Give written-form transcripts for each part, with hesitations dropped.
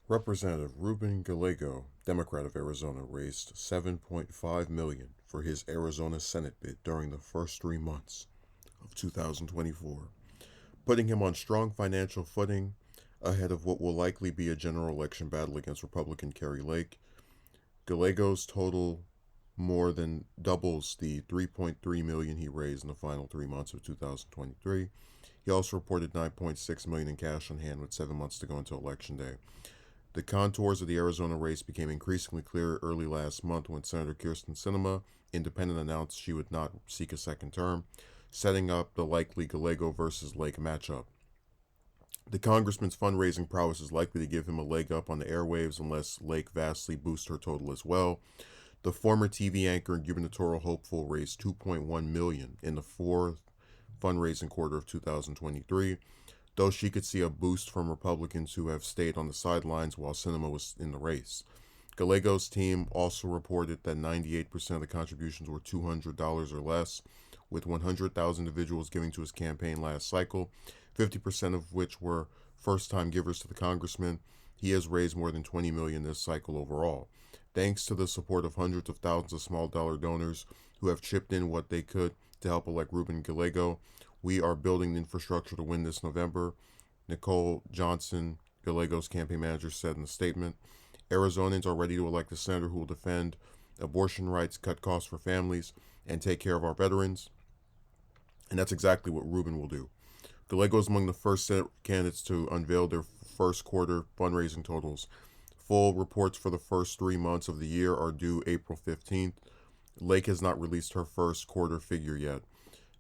Representative Ruben Gallego, Democrat of Arizona, raised $7.5 million for his Arizona Senate bid during the first 3 months of 2024, putting him on strong financial footing ahead of what will likely be a general election battle against Republican Kari Lake. Gallego's total more than doubles the 3.3 million he raised in the final 3 months of 2023. He also reported 9.6 million in cash on hand with 7 months to go until election day. The contours of the Arizona race became increasingly clear early last month when Senator Kyrsten Sinema, independent, announced she would not seek a second term, setting up the likely Gallego versus Lake matchup. The congressman's fundraising prowess is likely to give him a leg up on the airwaves unless Lake vastly boosts her total as well. The former TV anchor and gubernatorial hopeful raised $2.1 million in the fourth fundraising quarter of 2023, though she could see a boost from Republicans who have stayed on the sidelines while Sinema was in the race. Gallego's team also reported that 98% of the contributions were $200 or less, with 100,000 individuals giving to his campaign last cycle, 50% of which were first-time givers to the congressman. He has raised more than $20 million this cycle overall. Thanks to the support of hundreds of thousands of small dollar donors who have chipped in what they could to help elect Ruben Gallego, we are building the infrastructure to win this November, Nicole Johnson, Gallego's campaign manager, said in a statement. Arizonans are ready to elect a senator who will defend abortion rights, cut costs for families, and take care of our veterans. And that's exactly what Ruben will do. Gallego is among the first Senate candidates to unveil their first quarter fundraising totals. Full reports for the first 3 months of the year are due April 15th. Lake has not released her first quarter figure yet.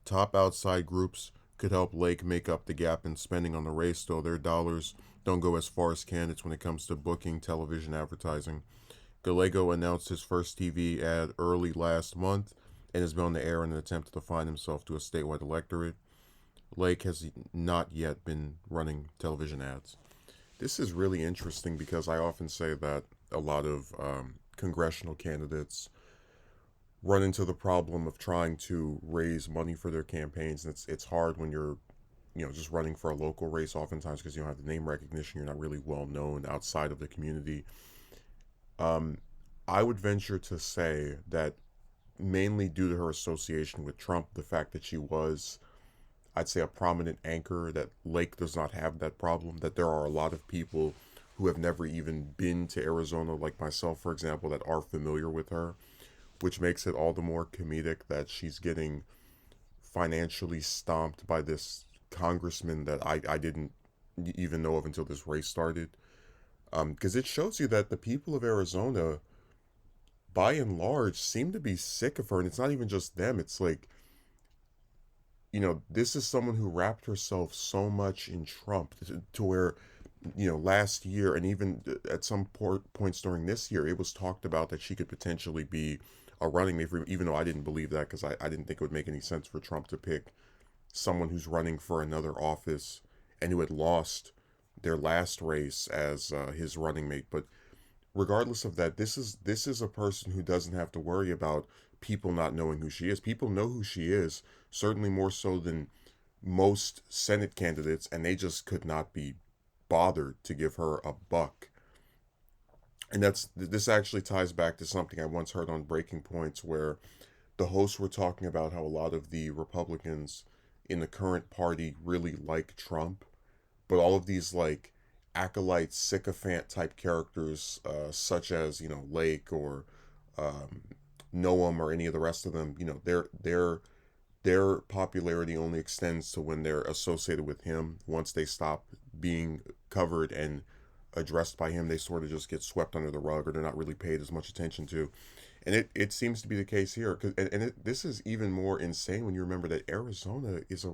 Top outside groups could help Lake make up the gap in spending on the race, though their dollars don't go as far as candidates when it comes to booking television advertising. Gallego announced his first TV ad early last month and has been on the air in an attempt to define himself to a statewide electorate. Lake has not yet been running television ads. This is really interesting because I often say that a lot of congressional candidates run into the problem of trying to raise money for their campaigns, and it's hard when you're just running for a local race oftentimes because you don't have the name recognition, you're not really well known outside of the community. I would venture to say that mainly due to her association with Trump, the fact that she was, I'd say, a prominent anchor, that Lake does not have that problem, that there are a lot of people who have never even been to Arizona, like myself, for example, that are familiar with her, which makes it all the more comedic that she's getting financially stomped by this congressman that I didn't even know of until this race started. Because it shows you that the people of Arizona, by and large, seem to be sick of her. And it's not even just them. It's like, this is someone who wrapped herself so much in Trump to where, last year and even at some points during this year, it was talked about that she could potentially be a running mate, even though I didn't believe that because I didn't think it would make any sense for Trump to pick someone who's running for another office and who had lost their last race as his running mate. But regardless of that, this is a person who doesn't have to worry about people not knowing who she is. People know who she is, certainly more so than most Senate candidates, and they just could not be bothered to give her a buck. And this actually ties back to something I once heard on Breaking Points, where the hosts were talking about how a lot of the Republicans in the current party really like Trump, but all of these like acolyte sycophant type characters, such as Lake or um, Noam or any of the rest of them, their popularity only extends to when they're associated with him. Once they stop being covered and addressed by him, they sort of just get swept under the rug, or they're not really paid as much attention to. And it seems to be the case here. This is even more insane when you remember that Arizona is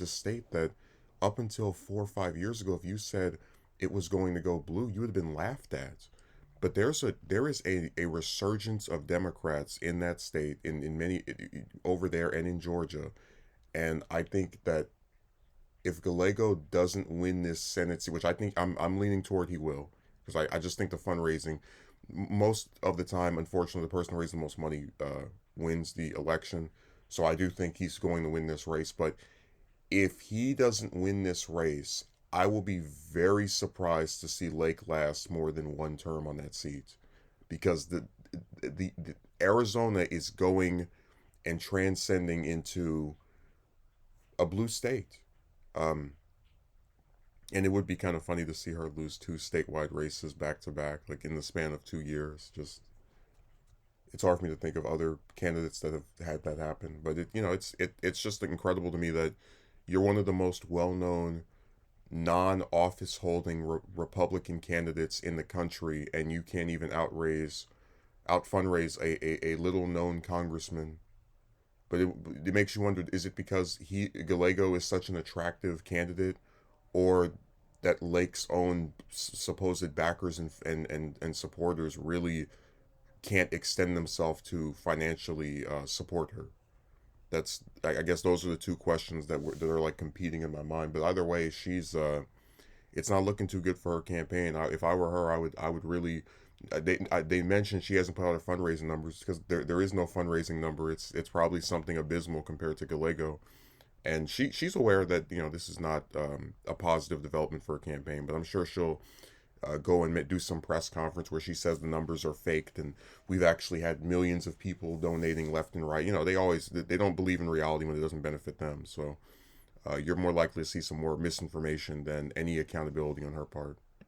a state that up until 4 or 5 years ago, if you said it was going to go blue, you would have been laughed at. But there is a resurgence of Democrats in that state, in many over there and in Georgia. And I think that if Gallego doesn't win this Senate seat, which I think I'm leaning toward he will, because I just think the fundraising, most of the time, unfortunately, the person who raises the most money wins the election. So I do think he's going to win this race. But if he doesn't win this race, I will be very surprised to see Lake last more than one term on that seat, because the Arizona is going and transcending into a blue state. Um, and it would be kind of funny to see her lose two statewide races back to back, like in the span of 2 years. Just it's hard for me to think of other candidates that have had that happen. But it's just incredible to me that you're one of the most well known non-office holding Republican candidates in the country, and you can't even out fundraise a little known congressman. But it makes you wonder: is it because Gallego is such an attractive candidate, or that Lake's own supposed backers and supporters really can't extend themselves to financially support her? I guess those are the two questions that are like competing in my mind. But either way, she's it's not looking too good for her campaign. If I were her, I would really. They mentioned she hasn't put out her fundraising numbers because there is no fundraising number. It's probably something abysmal compared to Gallego, and she's aware that this is not a positive development for her campaign. But I'm sure she'll go and do some press conference where she says the numbers are faked and we've actually had millions of people donating left and right. They don't believe in reality when it doesn't benefit them. So you're more likely to see some more misinformation than any accountability on her part.